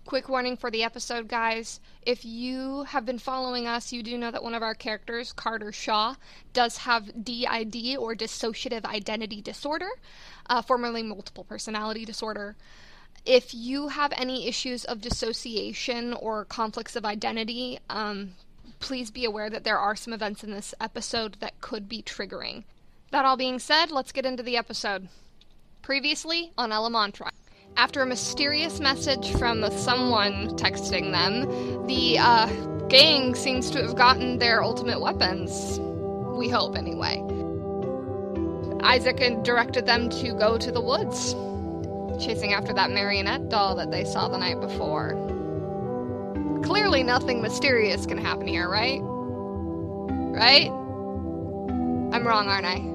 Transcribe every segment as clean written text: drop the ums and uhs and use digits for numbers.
Quick warning for the episode, guys. If you have been following us, you do know that one of our characters, Carter Shaw, does have DID, or dissociative identity disorder, formerly multiple personality disorder. If you have any issues of dissociation or conflicts of identity, please be aware that there are some events in this episode that could be triggering. That all being said, let's get into the episode. Previously on Elemantra. After a mysterious message from someone texting them, the gang seems to have gotten their ultimate weapons. We hope, anyway. Isaac directed them to go to the woods, chasing after that marionette doll that they saw the night before. Clearly nothing mysterious can happen here, right? Right? I'm wrong, aren't I?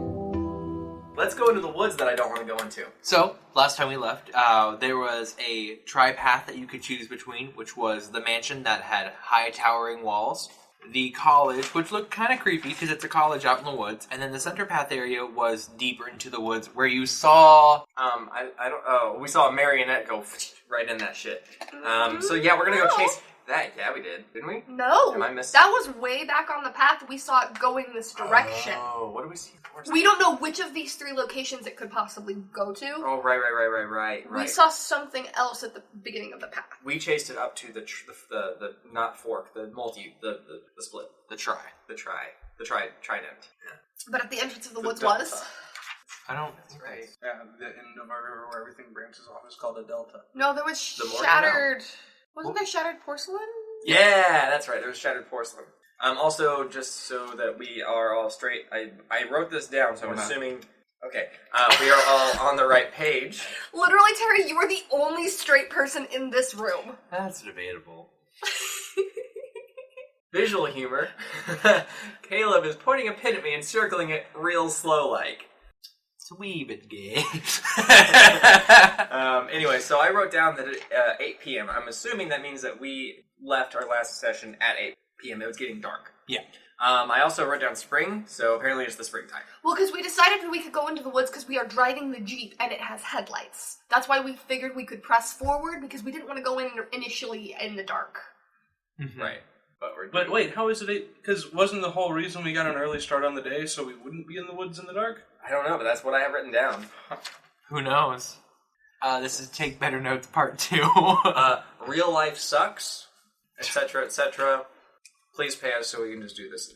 Let's go into the woods that I don't want to go into. So, last time we left, there was a tri-path that you could choose between, which was the mansion that had high towering walls, the college, which looked kind of creepy because it's a college out in the woods, and then the center path area was deeper into the woods where you saw... we saw a marionette go right in that shit. So yeah, we're gonna go chase... That, yeah, we did. Didn't we? No. Am I missing? That was way back on the path. We saw it going this direction. Oh, what do we see? We don't know which of these 3 locations it could possibly go to. Oh, right. We saw something else at the beginning of the path. We chased it up to the not fork, the split. The trident. Yeah. But at the entrance of the woods was? I don't... That's right. Yeah, the end of our river where everything branches off is called a delta. No, there was shattered... Wasn't there shattered porcelain? Yeah, that's right. There was shattered porcelain. Also, just so that we are all straight, I wrote this down, so I'm assuming... Okay, we are all on the right page. Literally, Terry, you are the only straight person in this room. That's debatable. Visual humor. Caleb is pointing a pin at me and circling it real slow-like. It's a wee bit gay. Anyway, so I wrote down that at 8 p.m. I'm assuming that means that we left our last session at 8 p.m. It was getting dark. Yeah. I also wrote down spring, so apparently it's the springtime. Well, because we decided we could go into the woods because we are driving the Jeep and it has headlights. That's why we figured we could press forward because we didn't want to go in initially in the dark. Mm-hmm. Right. But wait, how is it? Because wasn't the whole reason we got an early start on the day so we wouldn't be in the woods in the dark? I don't know, but that's what I have written down. Who knows? This is Take Better Notes Part 2. Real life sucks, etc., etc. Please pay us so we can just do this.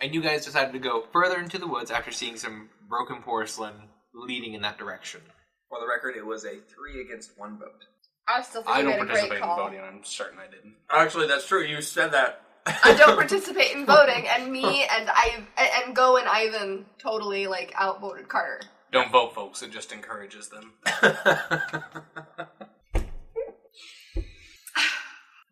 And you guys decided to go further into the woods after seeing some broken porcelain leading in that direction. For the record, it was a 3 against 1 vote. I still think I we don't made a participate great in call. voting. I'm certain I didn't. Actually, that's true. You said that. I don't participate in voting, and me and Go and Ivan totally outvoted Carter. Don't vote, folks. It just encourages them.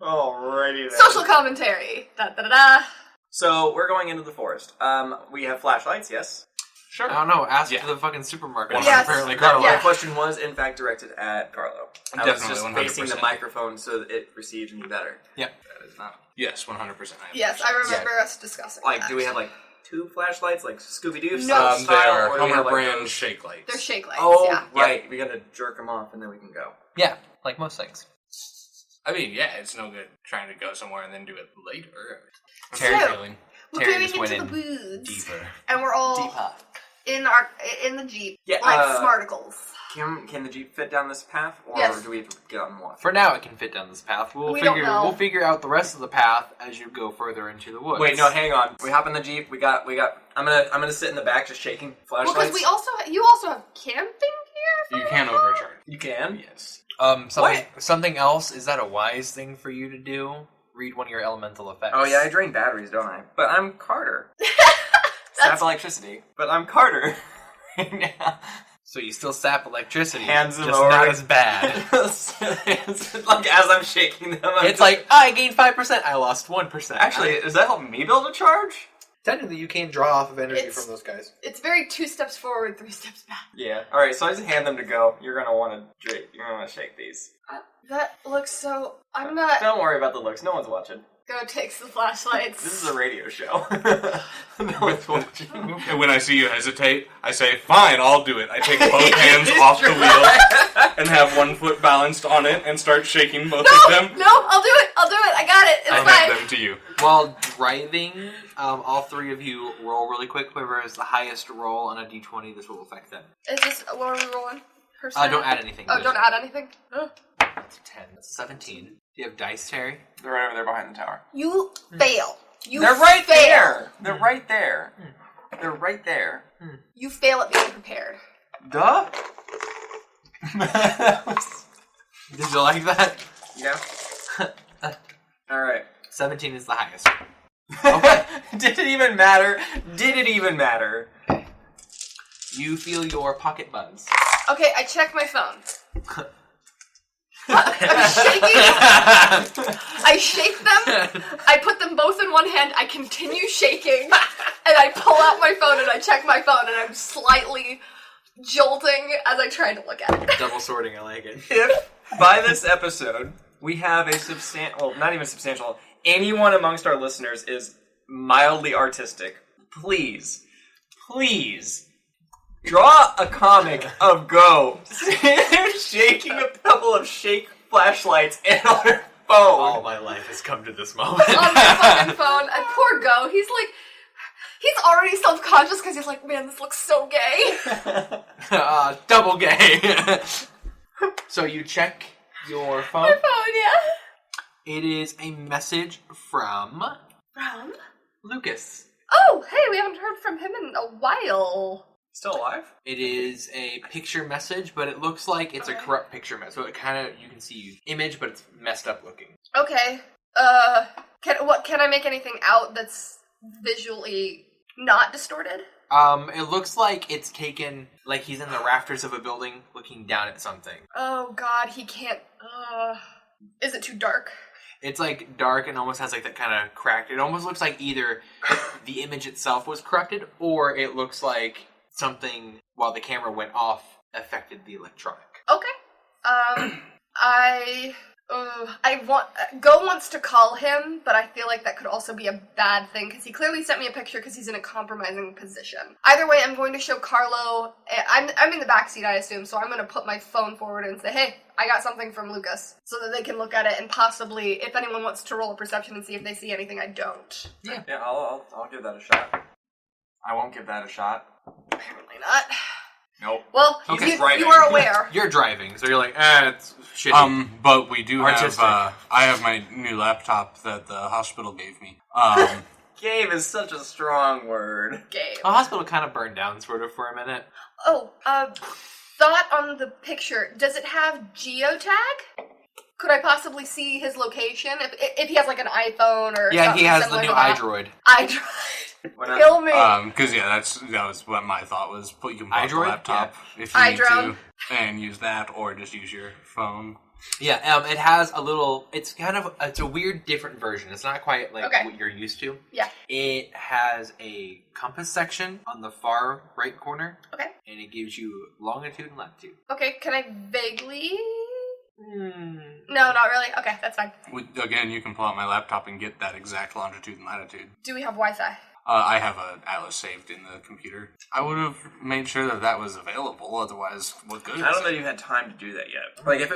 Alrighty then. Social commentary. Da da da da. So we're going into the forest. We have flashlights, yes. Sure. I don't know. Ask for the fucking supermarket. Yes. Apparently, Karlo. My question was, in fact, directed at Carlo. I was Definitely, just 100%. facing the microphone so that it receives me better. Yeah. That is not. Yes, 100%. Yes, I remember us discussing that. Do we have 2 flashlights, like Scooby-Doo No. They are or do we Homer have, brand those? shake lights. They're shake lights, Oh, yeah. right. We gotta jerk them off and then we can go. Yeah, like most things. I mean, yeah, it's no good trying to go somewhere and then do it later. Terry So, feeling. We're Terry going just went into the in woods, deeper. and we're all Deeper. in the Jeep, Yeah, like smarticles. Can the Jeep fit down this path, or Yes. do we have to get out and walk? For now, it can fit down this path. We don't know. We'll figure out the rest of the path as you go further into the woods. Wait, no, hang on. We hop in the Jeep. We got. I'm gonna sit in the back, just shaking Well, flashlights. because you also have camping gear. You can overcharge. You can. Yes. Something else. Is that a wise thing for you to do? Read one of your elemental effects. Oh yeah, I drain batteries, don't I? But I'm Carter. Sap electricity. But I'm Carter. So you still sap electricity. Hands just lower. not as bad. Like as I'm shaking them, It's like, I gained 5%, I lost 1%. Actually, does that help me build a charge? technically you can draw off of energy It's- from those guys. It's very 2 steps forward, 3 steps back. Yeah. All right. So I just hand them to go. You're gonna want to shake these. That looks so... I'm not... Don't worry about the looks. No one's watching. Go takes the flashlights. This is a radio show. No one's watching. And when I see you hesitate, I say, fine, I'll do it. I take both hands off the wheel. and have one foot balanced on it and start shaking both of them. No, I'll do it. I got it. It's I'll fine. hand them to you. While driving, all three of you roll really quick. Whoever has the highest roll on a d20, this will affect them. Is this, what are we rolling? Percent? Don't add anything. Oh, don't add anything? That's 10. That's 17. Do you have dice, Terry? They're right over there behind the tower. You fail. They're right there. They're right there. They're right there. You fail at being prepared. Duh. Did you like that? Yeah. All right. 17 is the highest. Okay. Did it even matter? Did it even matter? You feel your pocket buds. Okay, I check my phone. I'm shaking. I shake them. I put them both in one hand. I continue shaking. And I pull out my phone and I check my phone and I'm slightly jolting as I try to look at it. Double sorting, I like it. If by this episode we have a substantial, well, not even substantial, anyone amongst our listeners is mildly artistic, please draw a comic of Go shaking a couple of shake flashlights and on her phone. All my life has come to this moment. On my fucking phone. And poor Go, he's already self-conscious because he's like, man, this looks so gay. Double gay. So you check your phone. My phone, yeah. It is a message from From? Lucas. Oh, hey, we haven't heard from him in a while. Still alive? It is a picture message, but it looks like it's a corrupt picture message. So it kind of, you can see image, but it's messed up looking. Okay. Can I make anything out that's visually not distorted? It looks like it's taken, like he's in the rafters of a building looking down at something. Oh god, he can't, is it too dark? It's like dark and almost has like that kind of cracked. It almost looks like either the image itself was corrupted, or it looks like something, while the camera went off, affected the electronic. Okay. Go wants to call him, but I feel like that could also be a bad thing, because he clearly sent me a picture because he's in a compromising position. Either way, I'm going to show Karlo, I'm in the backseat, I assume, so I'm going to put my phone forward and say, hey, I got something from Lucas, so that they can look at it, and possibly, if anyone wants to roll a perception and see if they see anything I don't. Yeah, I'll give that a shot. I won't give that a shot. Apparently not. Nope. Well, Okay. you are aware. You're driving, so you're like, it's shitty. But we do Artistic. have, I have my new laptop that the hospital gave me. Gave is such a strong word. Game. The hospital kind of burned down, sort of, for a minute. Oh, thought on the picture. Does it have geotag? Could I possibly see his location? If he has like an iPhone or Yeah, something he has the similar new to that. iDroid. iDroid. Kill me. Because that was what my thought was. You can put the iDroid? laptop if you need iDrone. to, and use that, or just use your phone. Yeah, it has a little, it's a weird, different version. It's not quite like Okay. what you're used to. Yeah. It has a compass section on the far right corner. Okay. And it gives you longitude and latitude. Okay, can I vaguely... No, not really. Okay, that's fine. Again, you can pull out my laptop and get that exact longitude and latitude. Do we have Wi-Fi? I have an atlas saved in the computer. I would have made sure that was available. Otherwise, what good? I don't know that you had time to do that yet. Like if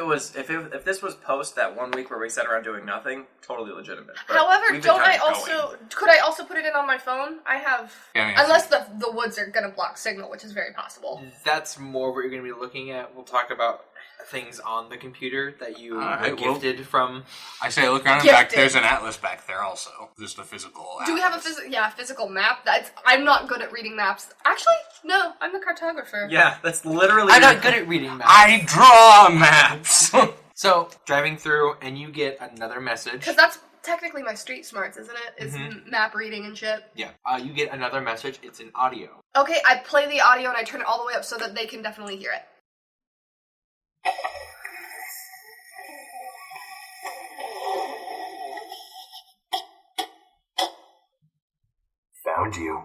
this was post that 1 week where we sat around doing nothing, totally legitimate. But However, we've been kind of going. could I also put it in on my phone? I have, Yeah, unless the woods are gonna block signal, which is very possible. That's more what you're going to be looking at. We'll talk about things on the computer that you Alright, gifted from. I say look around and back. Gifted. There's an atlas back there also. Just a physical atlas. Do we have a physical map? I'm not good at reading maps. Actually, no, I'm the cartographer. Yeah, that's literally. I'm not good at reading maps. I draw maps! So, driving through, and you get another message. Because that's technically my street smarts, isn't it? Is map reading and shit. Yeah. You get another message. It's in audio. Okay, I play the audio and I turn it all the way up so that they can definitely hear it. Found you.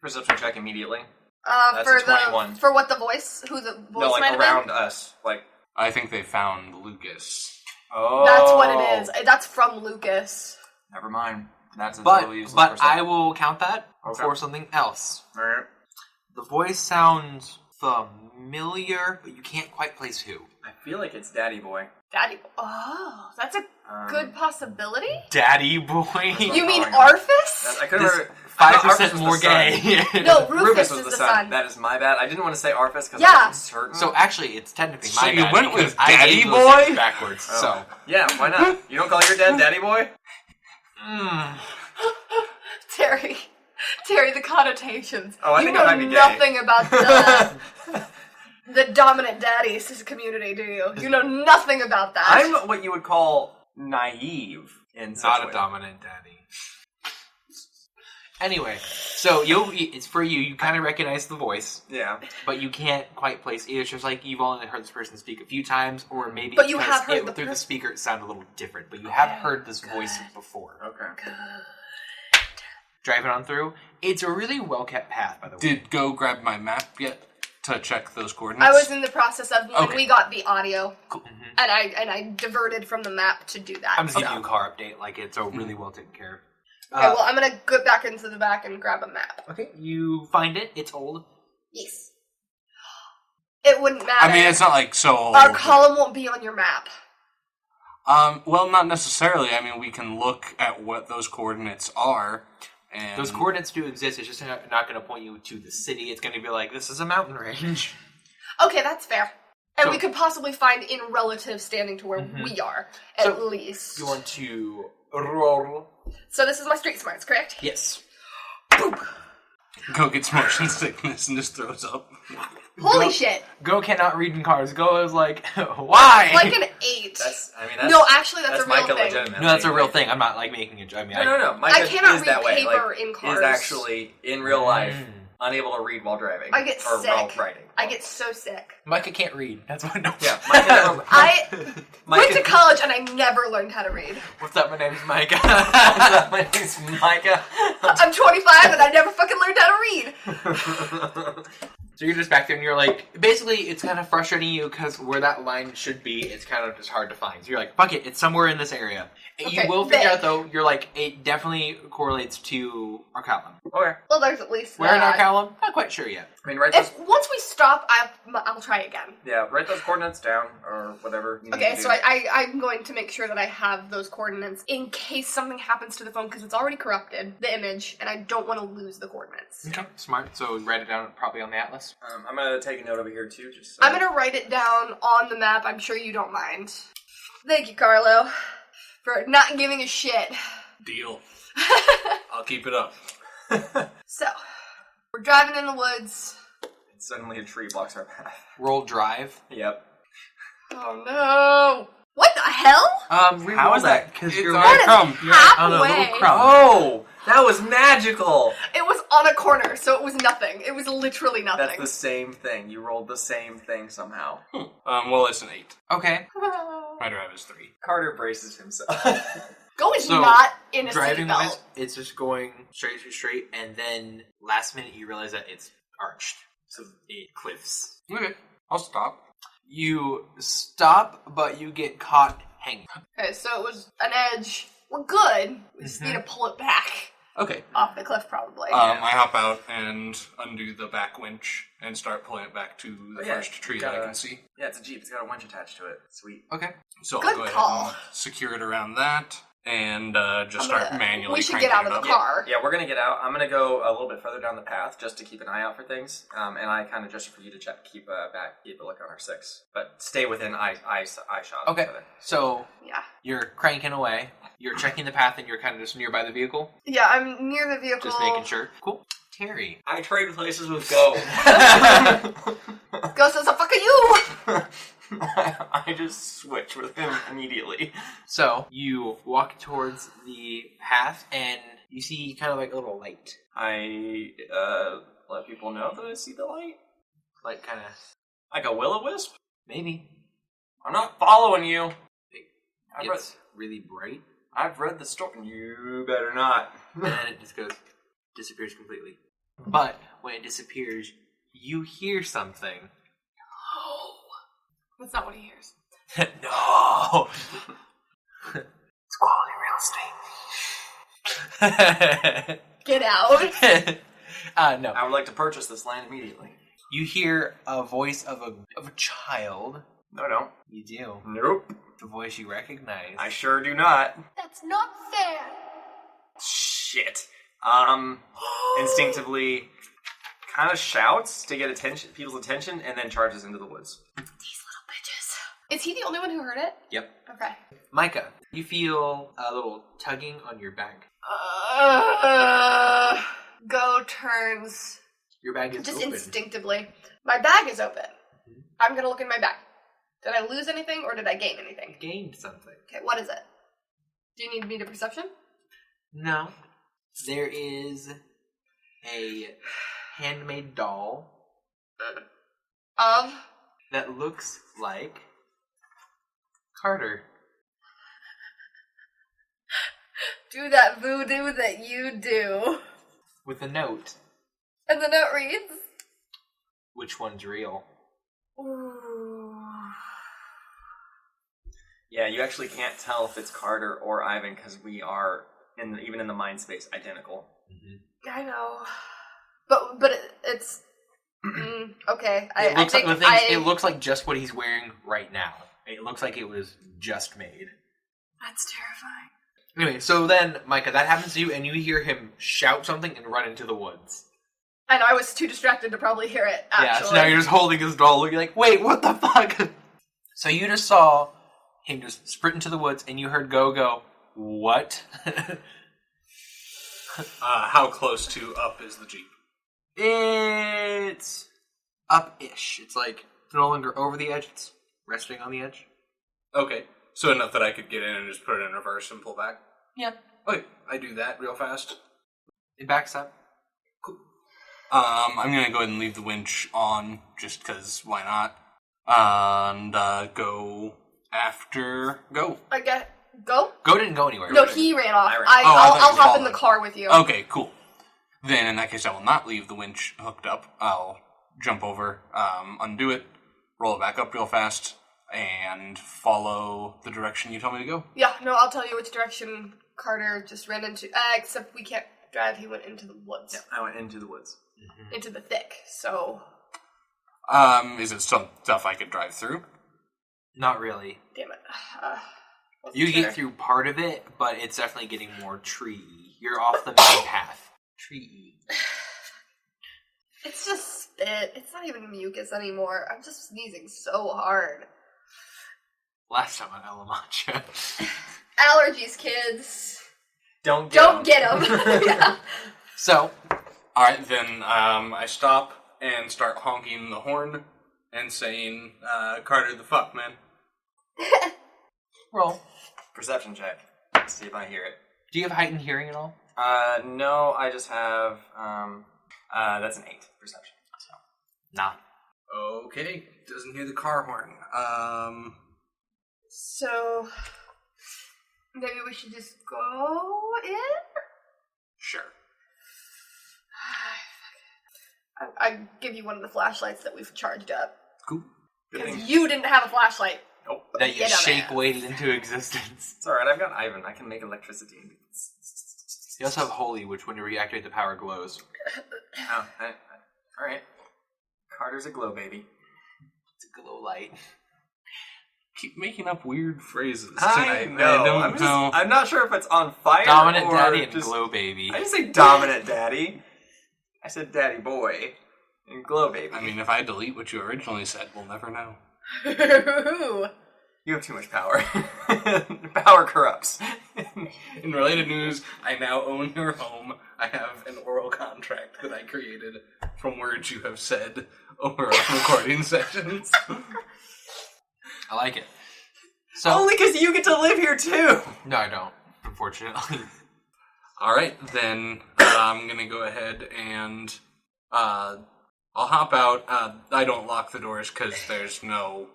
Perception check immediately. That's a 21. For what the voice, who the voice No, like might have around been? us, like. I think they found Lucas. Oh. That's what it is. That's from Lucas. Never mind. That's a But totally useless I perception. will count that Okay. for something else. Alright. The voice sounds familiar, but you can't quite place who. I feel like it's Daddy Boy. Daddy. Oh, that's a good possibility. Daddy Boy. You mean calling him. Orphus? I could have 5% more gay. No, Rufus Rufus was is the the son. son. That is my bad. I didn't want to say Arthas because Yeah. I'm certain. So actually, it's technically So my you bad went because with I Daddy gave those Boy? things backwards. Oh. So Yeah, why not? You don't call your dad Daddy Boy? Terry, the connotations. Oh, I you think know I might be gay. nothing about the dominant daddies community, do you? You know nothing about that. I'm what you would call naive in such not way. a dominant daddy. Anyway, so it's for you. You kind of recognize the voice, Yeah. but you can't quite place either. It's just like you've only heard this person speak a few times, or maybe But you because have heard the through the person. speaker it sounded a little different. But you have heard this voice before. Okay. Driving on through, it's a really well kept path, by the way. Did Go grab my map yet to check those coordinates? I was in the process of when Okay. we got the audio, Cool. and I diverted from the map to do that. I'm just giving so. you a car update. Like it's a really well taken care of. Okay, well, I'm gonna go back into the back and grab a map. Okay, you find it. It's old. Yes. It wouldn't matter. I mean, it's not like so old. Our column won't be on your map. Well, not necessarily. I mean, we can look at what those coordinates are. And Those coordinates do exist. It's just not going to point you to the city. It's going to be like, this is a mountain range. Okay, that's fair. And So- we could possibly find in relative standing to where we are, at So, least. You want to roll? So this is my street smarts, correct? Yes. Go gets motion sickness and just throws up. Holy shit! Go cannot read in cars. Go is like, why? Like an 8. That's No, actually, that's a real Micah thing. legitimately. no, that's a real thing. I'm not like making a joke. I mean, No. Micah I cannot is read that way. paper Like, in cars. Is actually in real life unable to read while driving. I get or while sick. writing. I get so sick. Micah can't read. That's what. No. Yeah, Micah never. I went to Micah, college and I never learned how to read. What's up? My name's Micah. my name's Micah. I'm 25 and I never fucking learned how to read. So you're just back there and you're like, basically it's kind of frustrating you because where that line should be, it's kind of just hard to find. So you're like, fuck it, it's somewhere in this area. Okay, You will figure big. out though, you're like, it definitely correlates to Arcallum. Okay. Well, there's at least Where in that. Arcallum? Not quite sure yet. I mean, write those. Once we stop, I'll try again. Yeah, write those coordinates down or whatever. You need Okay, to so do. I'm going to make sure that I have those coordinates in case something happens to the phone because it's already corrupted, the image, and I don't want to lose the coordinates. Okay, smart. So write it down probably on the atlas. I'm gonna take a note over here too. Just. I'm going to write it down on the map. I'm sure you don't mind. Thank you, Karlo, for not giving a shit. Deal. I'll keep it up. So, we're driving in the woods. Suddenly a tree blocks our path. Roll drive. Yep. Oh no! What the hell? How is that? Because It's you're on That is crumb. on a little halfway. crumb. Oh, that was magical. It was on a corner, so it was nothing. It was literally nothing. That's the same thing. You rolled the same thing somehow. Well, it's an 8. Okay. My drive is 3. Carter braces himself. Go is So, not in a Driving seatbelt. wise, it's just going straight, and then last minute you realize that it's arched. So it cliffs. Okay, I'll stop. You stop, but you get caught hanging. Okay, so it was an edge. We're good. We just need to pull it back Okay. off the cliff, probably. I hop out and undo the back winch and start pulling it back to the Oh, yeah, first tree that I can see. Yeah, it's a Jeep. It's got a winch attached to it. Sweet. Okay. So Good I'll go ahead call. and secure it around that and just I'm start gonna- manually we should cranking get out it of up. the car. Yeah, we're gonna get out. I'm gonna go a little bit further down the path just to keep an eye out for things. And I kind of just for you to check, keep a look on our 6, but stay within eye shot. Okay. of each other. So Yeah. you're cranking away. You're checking the path, and you're kind of just nearby the vehicle, Yeah, I'm near the vehicle. just making sure. Cool. Terry. I trade places with Go. Go says, fuck you! I just switch with him immediately. So you walk towards the path, and you see kind of like a little light. I let people know that I see the light. Like kind of, Like a will-o-wisp? maybe. I'm not following you. It's really bright, I've read the story. You better not. and then it just disappears completely. But when it disappears, you hear something. That's not what he hears. No! It's quality real estate. Get out. No. I would like to purchase this land immediately. You hear a voice of a child. No, I don't. You do. Nope. The voice you recognize. I sure do not. That's not fair. Shit. Instinctively kind of shouts to get people's attention, and then charges into the woods. These little bitches. Is he the only one who heard it? Yep. Okay. Micah, you feel a little tugging on your bag. Go turns. Your bag is Just open. instinctively. My bag is open. I'm gonna look in my bag. Did I lose anything or did I gain anything? You gained something. Okay, what is it? Do you need me to perception? No. There is a handmade doll Of? that looks like Carter. Do that voodoo that you do. With a note. And the note reads? Which one's real? Ooh. Yeah, you actually can't tell if it's Carter or Ivan because we are, even in the mind space, identical. Mm-hmm. I know. But it's... okay. It looks like just what he's wearing right now. It looks like it was just made. That's terrifying. Anyway, so then, Micah, that happens to you, and you hear him shout something and run into the woods. And I was too distracted to probably hear it, actually. Yeah, so now you're just holding his doll, looking like, wait, what the fuck? So you just saw him just sprint into the woods, and you heard go, what? How close to up is the Jeep? It's up-ish. It's like no longer over the edge, it's resting on the edge. Okay, so enough that I could get in and just put it in reverse and pull back? Yeah. Okay, I do that real fast. It backs up. Cool. I'm gonna go ahead and leave the winch on, just because why not? And go after Go. I get... Go? Go didn't go anywhere. No, he ran off. I ran. I'll hop in followed. the car with you. Okay, cool. Then in that case, I will not leave the winch hooked up. I'll jump over, undo it, roll it back up real fast, and follow the direction you told me to go. Yeah, no, I'll tell you which direction Carter just ran into. Except we can't drive, he went into the woods. Yeah, I went into the woods. Into the thick, so... Is it some stuff I could drive through? Not really. Damn it. You get through part of it, but it's definitely getting more tree-y. You're off the main path. Tree-y. It's just spit. It's not even mucus anymore. I'm just sneezing so hard. Last time on Elemantra. Allergies, kids. Don't get them. Yeah. So, Alright, then I stop and start honking the horn and saying, Carter the fuck, man. roll. Perception check. See if I hear it. Do you have heightened hearing at all? No, I just have, that's an 8 perception. So. Nah. Okay, doesn't hear the car horn. So... maybe we should just go in? Sure. I give you one of the flashlights that we've charged up. Cool. Because you didn't have a flashlight. Nope. That you Get on shake it. weighted into existence. It's alright, I've got Ivan. I can make electricity. You also have Holy, which when you reactivate the power glows. Oh, alright. Carter's a glow baby. It's a glow light. Keep making up weird phrases I tonight. know. I don't know. I'm not sure if it's on fire Dominant or daddy and just, glow baby. I didn't say dominant daddy. I said daddy boy and glow baby. I mean, if I delete what you originally said, we'll never know. You have too much power. Power corrupts. In related news, I now own your home. I have an oral contract that I created from words you have said over our recording sessions. I like it. So Only because you get to live here too. no, I don't. Unfortunately. Alright, then I'm going to go ahead and I'll hop out. I don't lock the doors because there's no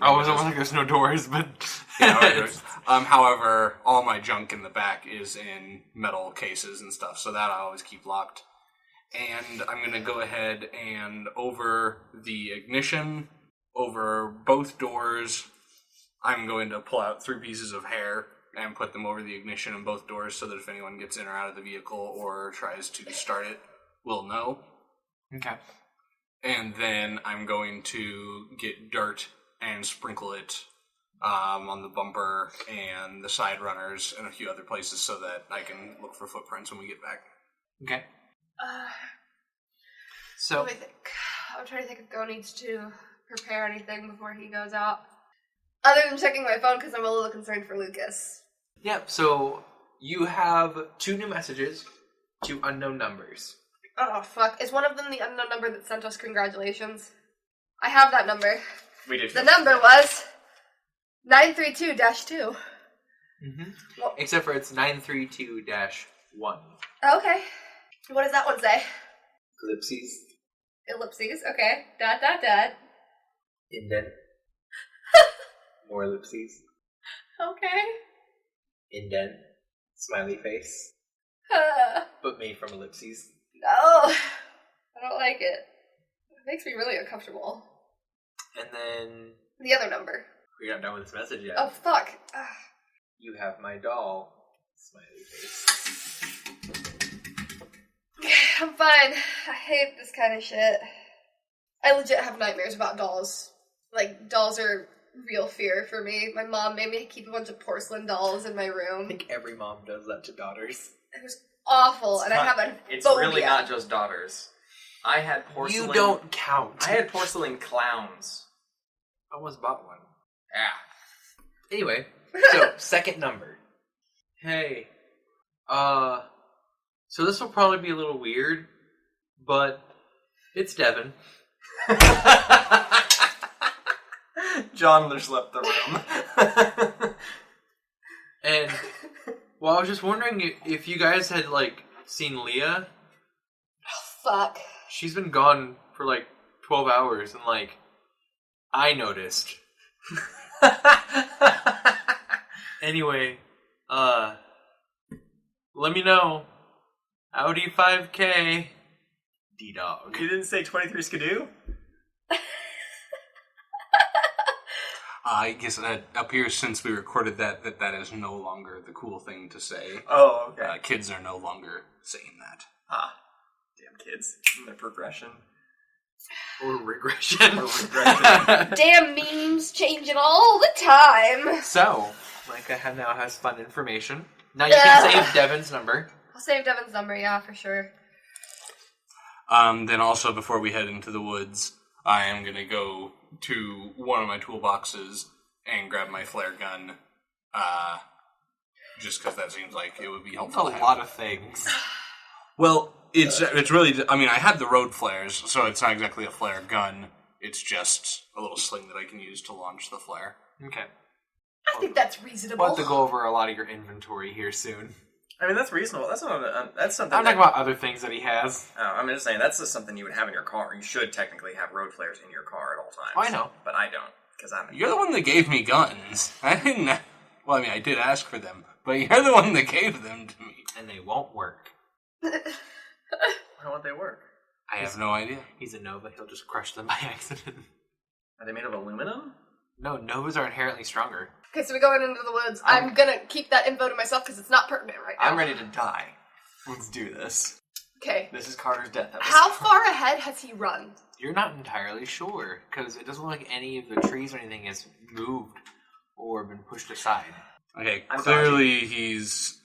I was almost like there's no doors, but however, all my junk in the back is in metal cases and stuff, so that I always keep locked. And I'm going to go ahead and over the ignition, over both doors, I'm going to pull out 3 pieces of hair and put them over the ignition in both doors so that if anyone gets in or out of the vehicle or tries to start it, we'll know. Okay. And then I'm going to get dirt and sprinkle it on the bumper and the side runners and a few other places so that I can look for footprints when we get back. Okay. Let me think. I'm trying to think if Go needs to prepare anything before he goes out. Other than checking my phone because I'm a little concerned for Lucas. Yep, so you have 2 new messages to unknown numbers. Oh, fuck. Is one of them the unknown number that sent us congratulations? I have that number. We did. The number was 932-2. Mm-hmm. Well, Except for it's 932-1. okay. What does that one say? Ellipses. Ellipses, okay. ... Indent. More ellipses. Okay. Indent. Smiley face. But made from ellipses. No. I don't like it. It makes me really uncomfortable. And then... The other number. We got done with this message yet. Oh, fuck. You have my doll. Smiley face. I'm fine. I hate this kind of shit. I legit have nightmares about dolls. Like, dolls are real fear for me. My mom made me keep a bunch of porcelain dolls in my I room. think every mom does that to daughters. It was awful, and I have a It's phobia. really not just daughters. I had porcelain... You don't count. I had porcelain clowns. I almost bought one. Yeah. Anyway, so, second number. Hey. So this will probably be a little weird, but it's Devin. John just left the room. And, well, I was just wondering if you guys had, like, seen Leah. Fuck. She's been gone for, like, 12 hours, and, like, I noticed. Anyway, let me know. Audi 5K. D-Dog. You didn't say 23 Skidoo? I guess it appears since we recorded that is no longer the cool thing to say. Oh, okay. Kids are no longer saying that. Ah, damn kids. And their progression. Or regression. Or regression. Damn memes changing all the time. So, Micah now has fun information. Now you can save Devin's number. I'll save Devin's number, yeah, for sure. Then also, before we head into the woods, I am going to go to one of my toolboxes and grab my flare gun, just because that seems like it would be helpful. That's a lot of things. Well, it's really, I mean, I had the road flares, so it's not exactly a flare gun. It's just a little sling that I can use to launch the flare. Okay. I think that's reasonable. We'll have to go over a lot of your inventory here soon. I mean, that's reasonable. That's not. That's something. I'm talking about other things that he has. Oh, I'm just saying that's just something you would have in your car. You should technically have road flares in your car at all times. Oh, I know, but I don't because I'm. You're the one that gave me guns. I didn't. Well, I mean, I did ask for them, but you're the one that gave them to me. And they won't work. How would they work? I have no idea. He's a Nova. He'll just crush them by accident. Are they made of aluminum? No, Novas are inherently stronger. Okay, so we're going into the woods. I'm gonna keep that info to myself because it's not pertinent right now. I'm ready to die. Let's do this. Okay. This is Carter's death episode. How far ahead has he run? You're not entirely sure, because it doesn't look like any of the trees or anything has moved or been pushed aside. Okay, I'm clearly he's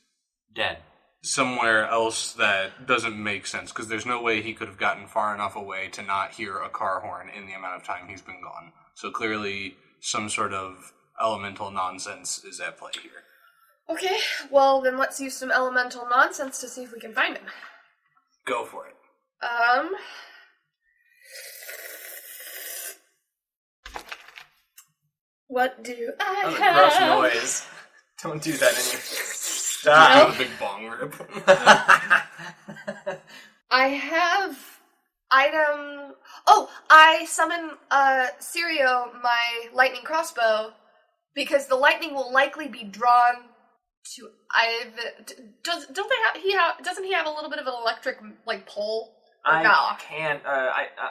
Dead. somewhere else that doesn't make sense, because there's no way he could have gotten far enough away to not hear a car horn in the amount of time he's been gone. So clearly some sort of elemental nonsense is at play here. Okay, well then let's use some elemental nonsense to see if we can find him. Go for it. What do I That was a have? gross noise. Don't do that in your... Got Stop. a big bong rip. I have item... Oh, I summon Sirio, my lightning crossbow, because the lightning will likely be drawn to doesn't he have a little bit of an electric, like, pole? Or no?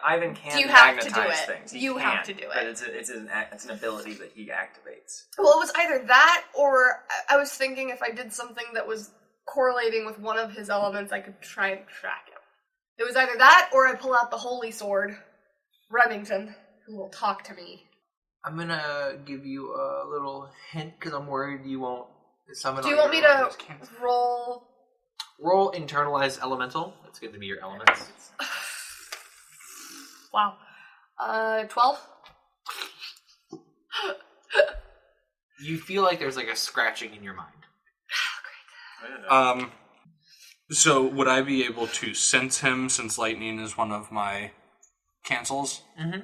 Ivan can You have to do magnetize it. things. He You can, have to do But it. it's an ability that he activates. Well, it was either that, or I was thinking if I did something that was correlating with one of his elements, I could try and track him. It was either that, or I pull out the holy sword Remington, who will talk to me. I'm gonna give you a little hint because I'm worried you won't summon. Do you want me to roll? Roll internalize elemental. That's going to be your elements. Wow. 12? You feel like there's like a scratching in your mind. Great. So would I be able to sense him since lightning is one of my cancels? Mm-hmm.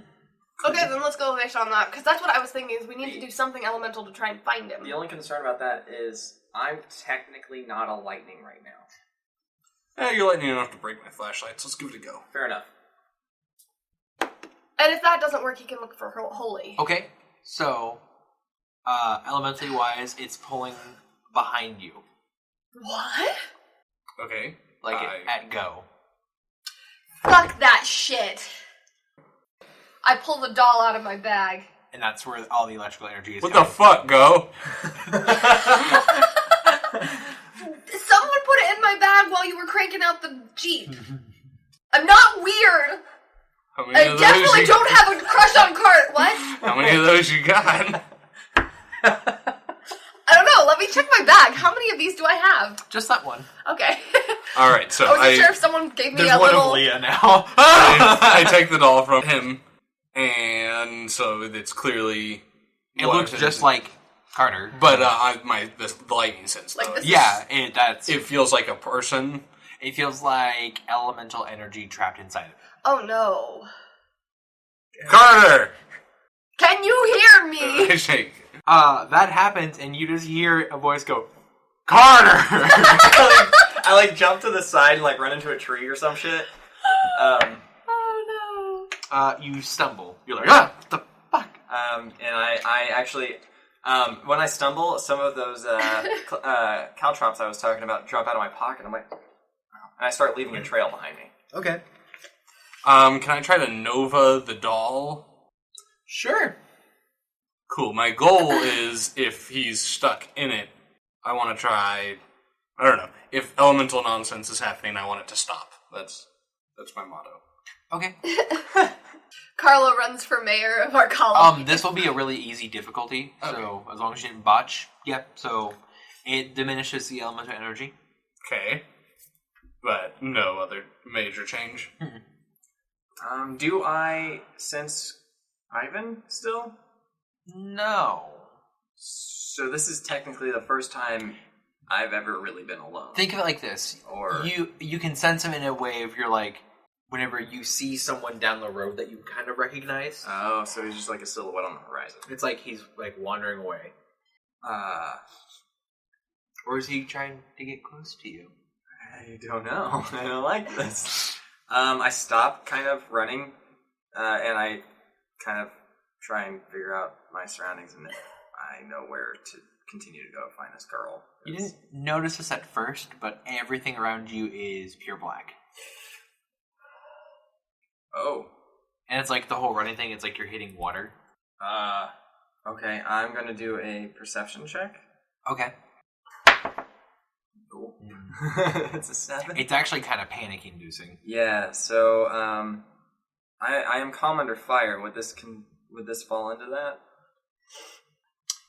Okay, then let's go based on that, because that's what I was thinking, is we need to do something elemental to try and find him. The only concern about that is I'm technically not a lightning right now. You're lightning enough to break my flashlights. Let's give it a go. Fair enough. And if that doesn't work, he can look for holy. Okay, so elementally wise, it's pulling behind you. What? Okay. Like at go. Fuck that shit. I pull the doll out of my bag. And that's where all the electrical energy is What coming. the fuck, Go? Someone put it in my bag while you were cranking out the Jeep. I'm not weird. I definitely don't have a crush on Cart. What? How many of those you got? I don't know. Let me check my bag. How many of these do I have? Just that one. Okay. All right, so I wasn't sure if someone gave me There's a one little... of Leah now. I take the doll from him, and so it's clearly... It looks just like Carter. But the lightning sense, Like though. this Yeah, It feels like a person. it feels like elemental energy trapped inside of it. Oh no. Carter! Can you hear me? I shake. That happens, and you just hear a voice go, Carter! I jump to the side and run into a tree or some shit. Oh no. You stumble. You're like, what the fuck? And I actually, when I stumble, some of those caltrops I was talking about drop out of my pocket. I'm like, oh. And I start leaving a trail behind me. Okay. Can I try to Nova the doll? Sure. Cool. My goal is, if he's stuck in it, I want to try... I don't know. If elemental nonsense is happening, I want it to stop. That's my motto. Okay. Karlo runs for mayor of our colony. This will be a really easy difficulty, so as long as you didn't botch. Yep, so it diminishes the elemental energy. Okay. But no other major change. Do I sense Ivan still? No. So this is technically the first time I've ever really been alone. Think of it like this. Or You can sense him in a way if you're like, whenever you see someone down the road that you kind of recognize. Oh, so he's just like a silhouette on the horizon. It's like he's like wandering away. Or is he trying to get close to you? I don't know. I don't like this. I stop kind of running, and I kind of try and figure out my surroundings and if I know where to continue to go find this girl. You didn't notice this at first, but everything around you is pure black. Oh. And it's like the whole running thing, it's like you're hitting water. Okay, I'm gonna do a perception check. Okay. Cool. It's a 7. It's actually kind of panic-inducing. Yeah, so, I am calm under fire. Would this fall into that?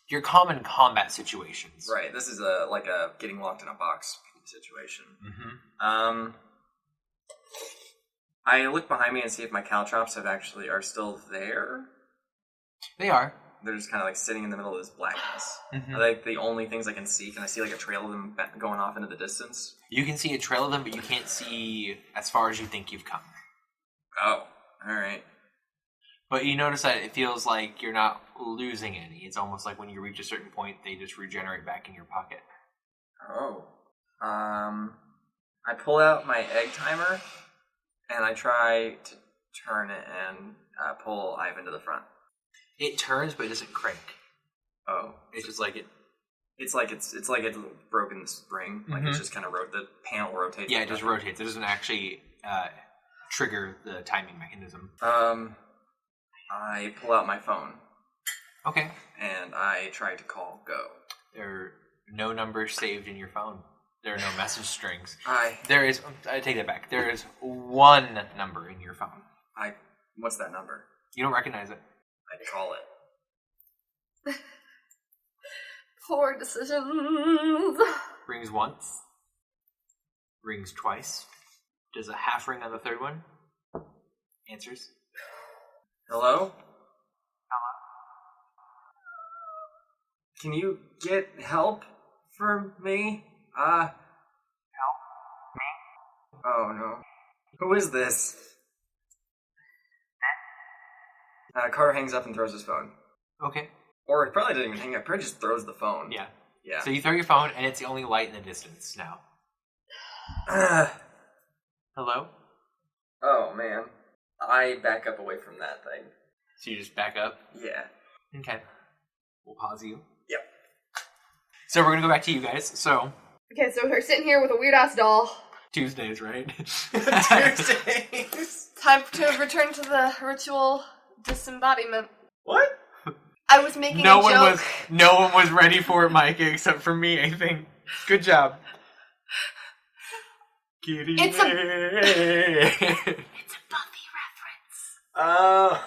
You're calm in combat situations. Right, this is a getting locked in a box situation. Mm-hmm. I look behind me and see if my caltrops are still there. They are. They're just kind of sitting in the middle of this blackness. Mm-hmm. Are they the only things I can see? Can I see a trail of them going off into the distance? You can see a trail of them, but you can't see as far as you think you've come. Oh, alright. But you notice that it feels like you're not losing any. It's almost like when you reach a certain point, they just regenerate back in your pocket. Oh. I pull out my egg timer, and I try to turn it and pull Ivan to the front. It turns, but it doesn't crank. Oh. It's just like it... It's like it's broken the spring. Like it's just kind of the panel rotates. Yeah, it just rotates. It doesn't actually trigger the timing mechanism. I pull out my phone. Okay. And I try to call Go. There are no numbers saved in your phone. There are no message strings. I take that back. There is one number in your phone. What's that number? You don't recognize it. I call it. Poor decisions. Rings once. Rings twice. Does a half ring on the third one. Answers. Hello? Can you get help for me? Help me? Oh no. Who is this? Carter hangs up and throws his phone. Okay. Or he probably doesn't even hang up, probably just throws the phone. Yeah. Yeah. So you throw your phone, and it's the only light in the distance now. Hello? Oh man. I back up away from that thing. So you just back up? Yeah. Okay. We'll pause you. Yep. So we're gonna go back to you guys. So Okay, so we're sitting here with a weird-ass doll. Tuesdays, right? Tuesdays. Time to return to the ritual disembodiment. What? I was making a joke. No one was ready for it, Mike, except for me, I think. Good job. It's a Buffy reference.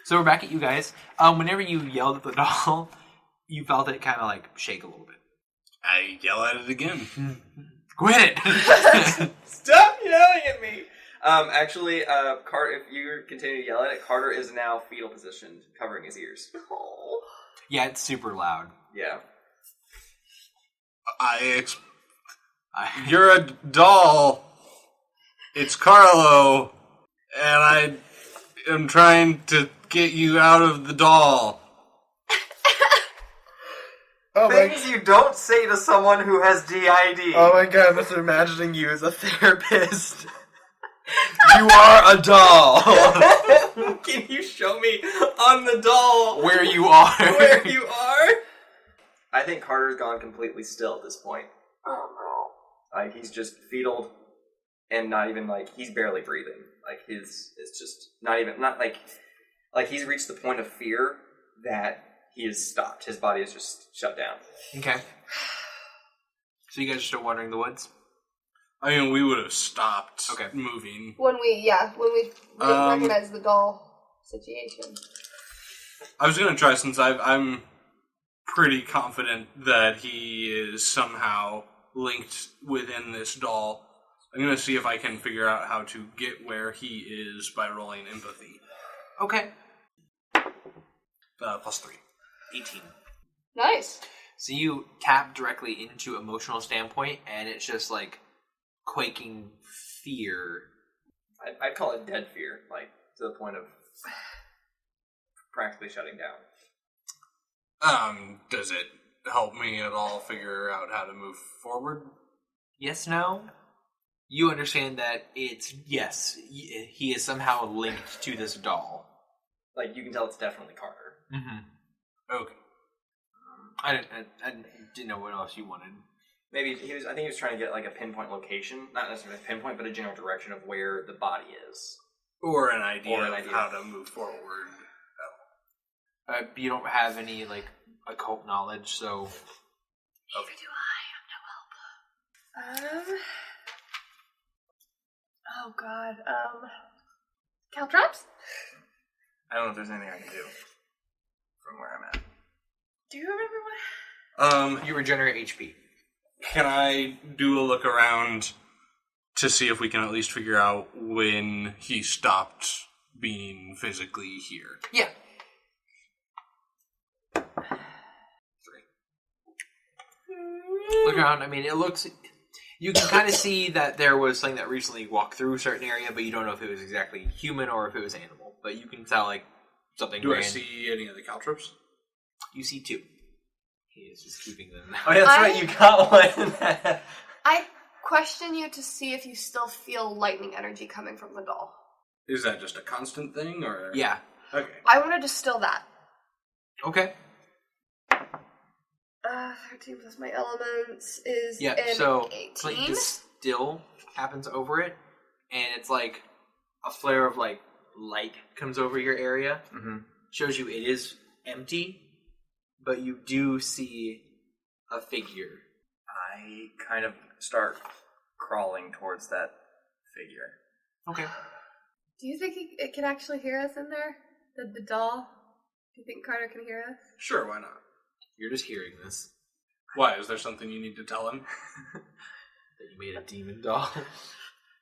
So we're back at you guys. Whenever you yelled at the doll, you felt it kind of like shake a little bit. I yell at it again. Quit it! Stop yelling at me! Actually, Carter, if you continue to yell at it, Carter is now fetal positioned, covering his ears. Oh. Yeah, it's super loud. Yeah. You're a doll. It's Karlo, and I am trying to get you out of the doll. Things you don't say to someone who has DID. Oh my god, I'm just imagining you as a therapist. You are a doll. Can you show me on the doll Where you are. where you are? I think Carter's gone completely still at this point. Oh no. Like, he's just fetal and not even, like, he's barely breathing. Like, it's just not like he's reached the point of fear that he has stopped. His body is just shut down. Okay. So you guys are still wandering the woods? I mean, we would have stopped Okay. moving. When we didn't recognize the doll situation. I was gonna try, since I'm pretty confident that he is somehow linked within this doll. I'm gonna see if I can figure out how to get where he is by rolling empathy. Okay. +3. 18. Nice. So you tap directly into emotional standpoint, and it's just like quaking fear. I'd call it dead fear, like, to the point of practically shutting down. Does it help me at all figure out how to move forward? Yes, no? You understand that it's, yes, he is somehow linked to this doll. Like, you can tell it's definitely Carter. Mm-hmm. Okay. I didn't know what else you wanted. Maybe I think he was trying to get, like, a pinpoint location. Not necessarily a pinpoint, but a general direction of where the body is. Or an idea Or an of idea. how to move forward. You don't have any, like, occult knowledge, so... Neither do I. I'm no help. Oh god. Caltrops? I don't know if there's anything I can do from where I'm at. Do you remember what? You regenerate HP. Can I do a look around to see if we can at least figure out when he stopped being physically here? Yeah. 3. Look around. I mean, it looks... You can kind of see that there was something that recently walked through a certain area, but you don't know if it was exactly human or if it was animal. But you can tell, like, something Do I ran. see any of the caltrops? You see 2. He is just keeping them. Oh, yeah, that's right, you got one. I question you to see if you still feel lightning energy coming from the doll. Is that just a constant thing, or...? Yeah. Okay. I want to distill that. Okay. 13 plus my elements is Yeah, an so 18. like distill happens over it, and it's like a flare of like light comes over your area. Mm-hmm. Shows you it is empty, but you do see a figure. I kind of start crawling towards that figure. Okay. Do you think it can actually hear us in there? The doll? Do you think Carter can hear us? Sure, why not? You're just hearing this. Why? Is there something you need to tell him? That you made a demon doll.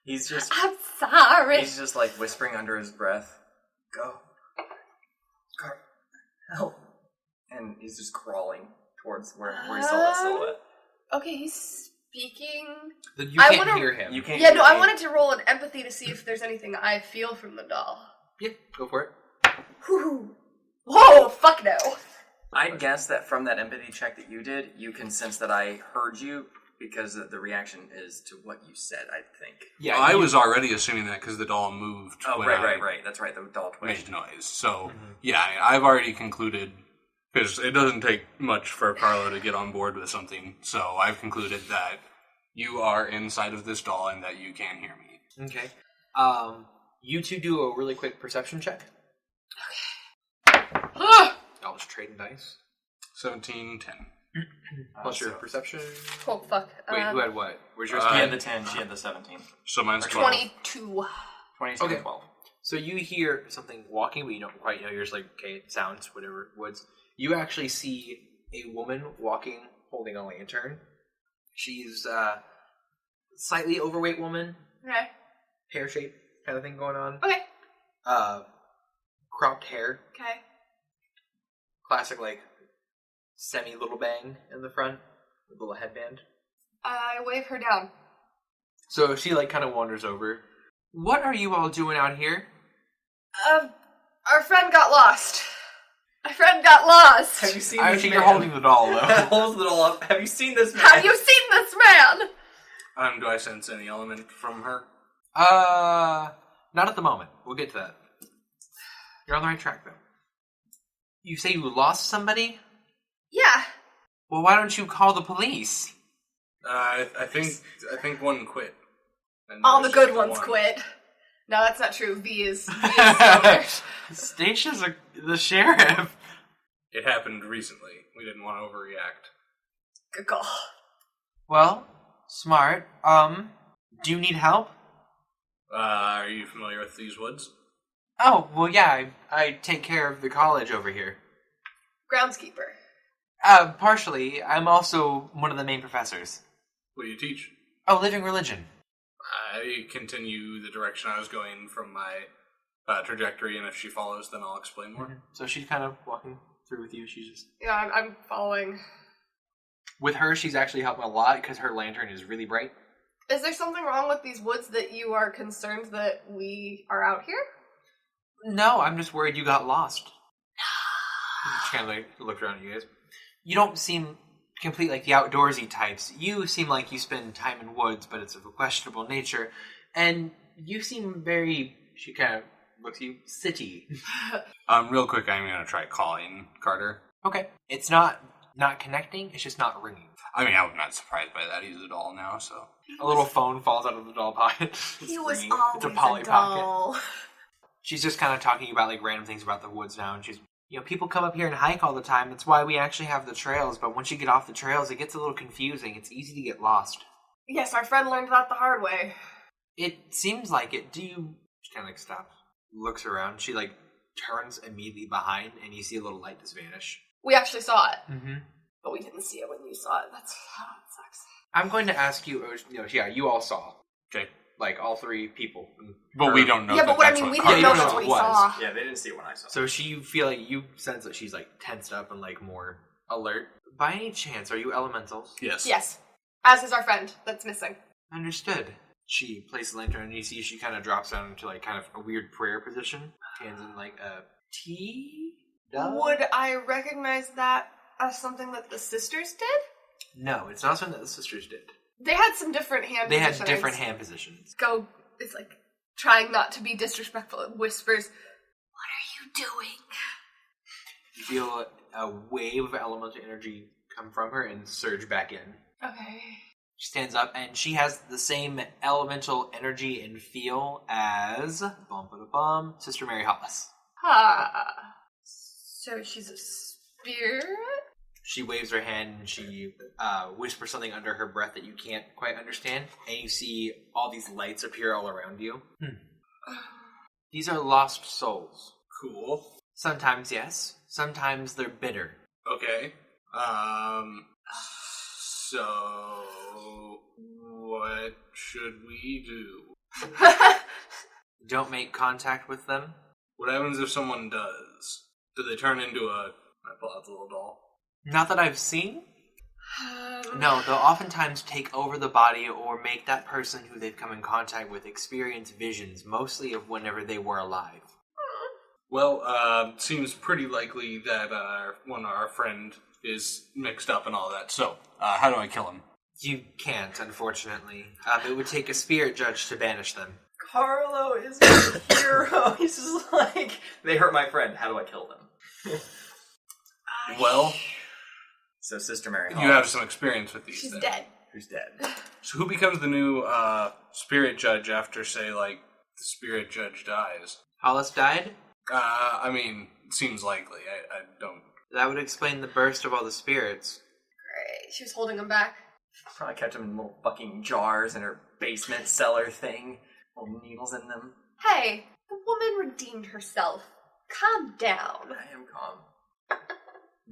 He's just I'm sorry. he's just like whispering under his breath, "Go, help!" And he's just crawling towards where he saw that silhouette. Okay, he's speaking. You I can't wanna- hear him. You can't. Yeah, hear no, I me. wanted to roll an empathy to see if there's anything I feel from the doll. Yeah, go for it. Whew. Whoa, fuck no. I'd guess that from that empathy check that you did, you can sense that I heard you because the reaction is to what you said. I think. Yeah, I was already assuming that because the doll moved. Oh, when right. That's right. The doll Made twitched. noise. So yeah, I've already concluded because it doesn't take much for Karlo to get on board with something. So I've concluded that you are inside of this doll and that you can hear me. Okay. You two do a really quick perception check. I'll just trade dice. 17, 10. Plus your so- perception. Oh, fuck. Wait, who had what? Where's yours? He had the 10. She had the 17. So mine's 12. 22. 22 Okay. and 12. So you hear something walking, but you don't quite know. You're just like, okay, it sounds, whatever, woods. You actually see a woman walking, holding a lantern. She's a slightly overweight woman, Okay. pear-shaped kind of thing going on. Okay. Cropped hair, Okay. classic like semi-little bang in the front, with a little headband. I wave her down. So she like kind of wanders over. What are you all doing out here? Our friend got lost. Our friend got lost. Have you seen I this think man? you're holding the doll though. Holds the doll up. Have you seen this man? Have you seen this man? Do I sense any element from her? Not at the moment. We'll get to that. You're on the right track though. You say you lost somebody? Yeah. Well, why don't you call the police? I think one quit. And All the there's good just ones one. quit. No, that's not true. V is still there. Stacia's the sheriff. It happened recently. We didn't want to overreact. Good call. Well, smart. Do you need help? Are you familiar with these woods? Oh, well, yeah, I take care of the college over here. Groundskeeper. Partially. I'm also one of the main professors. What do you teach? Oh, living religion. I continue the direction I was going from my trajectory, and if she follows, then I'll explain more. So she's kind of walking through with you. She's just... Yeah, I'm following. With her, she's actually helping a lot because her lantern is really bright. Is there something wrong with these woods that you are concerned that we are out here? No, I'm just worried you got lost. She kind of like looked around at you guys. You don't seem complete like the outdoorsy types. You seem like you spend time in woods, but it's of a questionable nature. And you seem very... She kind of looks at you. City. Real quick, I'm going to try calling Carter. Okay. It's not connecting, it's just not ringing. I mean, I'm not surprised by that. He's a doll now, so... A little phone falls out of the doll pocket. He was ringing. always It's a Polly a Pocket. doll. She's just kind of talking about like random things about the woods now, and she's, people come up here and hike all the time. That's why we actually have the trails, but once you get off the trails, it gets a little confusing. It's easy to get lost. Yes, our friend learned that the hard way. It seems like it. Do you... She kind of like stops, looks around. She like turns immediately behind, and you see a little light just vanish. We actually saw it, Mm-hmm. but we didn't see it when you saw it. That's how it sucks. I'm going to ask you, yeah, you all saw. Okay. Like, all three people. But we don't know Yeah, that but what I that's mean, we Carter you didn't know don't know that's what what it we was. saw. Yeah, they didn't see it when I saw it. So you feel like you sense that she's like tensed up and like more alert. By any chance, are you elementals? Yes. Yes, as is our friend that's missing. Understood. She places the lantern and you see she kind of drops down into like kind of a weird prayer position. Hands in like a T? Would I recognize that as something that the sisters did? No, it's not something that the sisters did. They had some different hand They had positionings. different hand positions. Go, it's like trying not to be disrespectful. It whispers, "What are you doing?" You feel a wave of elemental energy come from her and surge back in. Okay. She stands up and she has the same elemental energy and feel as Sister Mary Hollis. So she's a spirit? She waves her hand and she whispers something under her breath that you can't quite understand. And you see all these lights appear all around you. These are lost souls. Cool. Sometimes yes, sometimes they're bitter. Okay. So what should we do? Don't make contact with them. What happens if someone does? Do they turn into I pull out the little doll. Not that I've seen. No, they'll oftentimes take over the body or make that person who they've come in contact with experience visions, mostly of whenever they were alive. Well, seems pretty likely that our friend is mixed up and all that. So, how do I kill him? You can't, unfortunately. It would take a spirit judge to banish them. Karlo is a hero. He's just like, they hurt my friend. How do I kill them? Well, So Sister Mary Hollis. you have some experience with these. She's then. dead. Who's dead? So who becomes the new spirit judge after, say, like, the spirit judge dies? Hollis died? I mean, it seems likely. I don't... That would explain the burst of all the spirits. Great. She was holding him back. Probably kept them in little fucking jars in her basement cellar thing. Little needles in them. Hey, the woman redeemed herself. Calm down. I am calm. I'm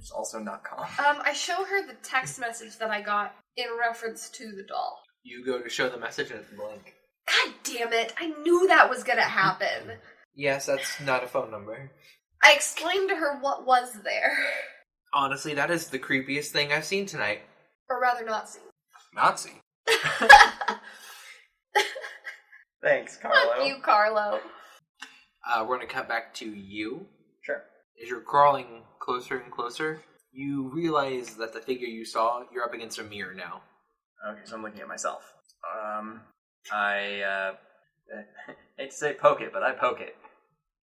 just also not calm. I show her the text message that I got in reference to the doll. You go to show the message and it's blank. God damn it, I knew that was gonna happen. Yes, that's not a phone number. I explained to her what was there. Honestly, that is the creepiest thing I've seen tonight. Or rather not seen. Nazi. Thanks, Karlo. Fuck you, Karlo. We're going to cut back to you. Sure. As you're crawling closer and closer, you realize that the figure you saw, you're up against a mirror now. Okay, so I'm looking at myself. I hate to say poke it, but I poke it.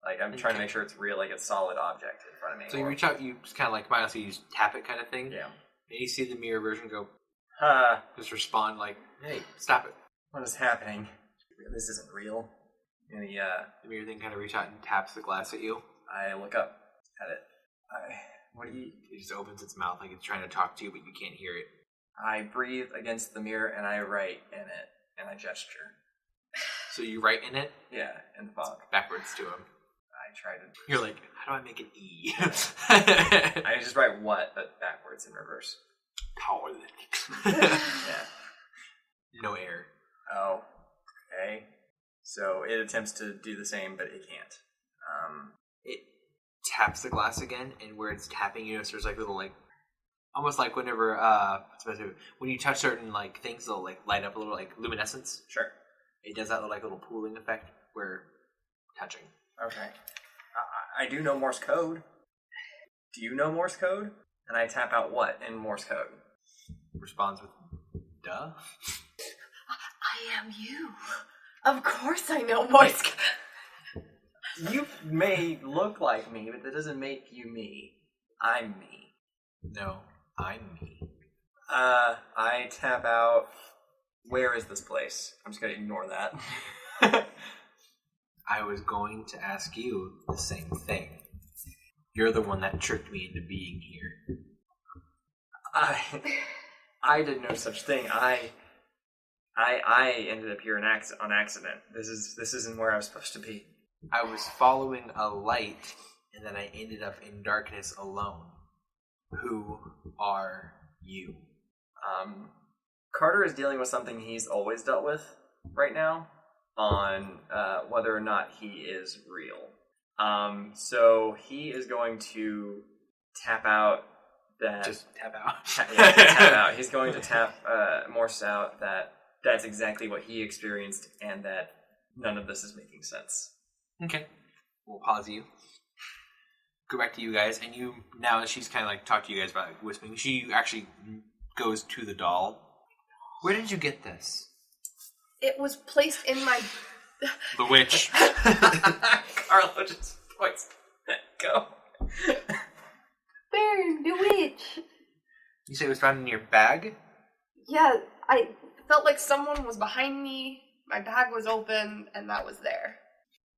Like, I'm trying to make sure it's real, like a solid object in front of me. So you reach out, you just kind of like, honestly, you just tap it kind of thing. Yeah. And you see the mirror version go, Huh. just respond like, hey, stop it. What is happening? This isn't real. And The mirror thing kind of reach out and taps the glass at you. I look up at it. What do you... It just opens its mouth like it's trying to talk to you, but you can't hear it. I breathe against the mirror and I write in it. And I gesture. So you write in it Yeah, in the fog. backwards to him. I try to... You're like, how do I make an E? I just write what, but backwards in reverse. Power. Yeah. No air. Oh, okay. So it attempts to do the same, but it can't. It taps the glass again, and where it's tapping, you notice there's like little, like, almost like whenever, when you touch certain, like, things, they'll, like, light up a little, like, luminescence. Sure. It does that little, like, little pooling effect where touching. Okay. I do know Morse code. Do you know Morse code? And I tap out what in Morse code? Responds with, duh. I am you. Of course I know Morse code. You may look like me, but that doesn't make you me. I'm me. No, I'm me. I tap out, where is this place? I'm just gonna ignore that. I was going to ask you the same thing. You're the one that tricked me into being here. I did no such thing. I ended up here on accident. This isn't where I was supposed to be. I was following a light, and then I ended up in darkness alone. Who are you? Carter is dealing with something he's always dealt with right now on whether or not he is real. So he is going to tap out that... Just tap out. Tap out. He's going to tap Morse out that's exactly what he experienced and that none of this is making sense. Okay. We'll pause you. Go back to you guys, and you, now that she's kind of like talked to you guys about like, whispering, she actually goes to the doll. Where did you get this? It was placed in my... The witch. Karlo just points. Go. Burn, the witch. You say it was found in your bag? Yeah, I felt like someone was behind me, my bag was open, and that was there.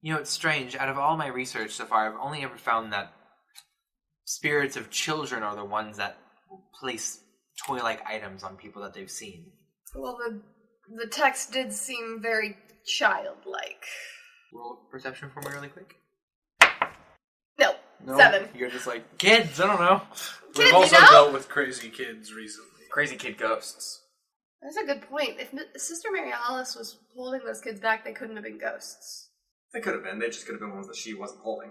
You know, it's strange. Out of all my research so far, I've only ever found that spirits of children are the ones that place toy-like items on people that they've seen. Well, the text did seem very childlike. roll perception for me really quick. No. No, 7. You're just like, kids, I don't know. Kids, We've also you know? dealt with crazy kids recently. Crazy kid ghosts. That's a good point. If Sister Mary Hollis was holding those kids back, they couldn't have been ghosts. They could have been. They just could have been ones that she wasn't holding.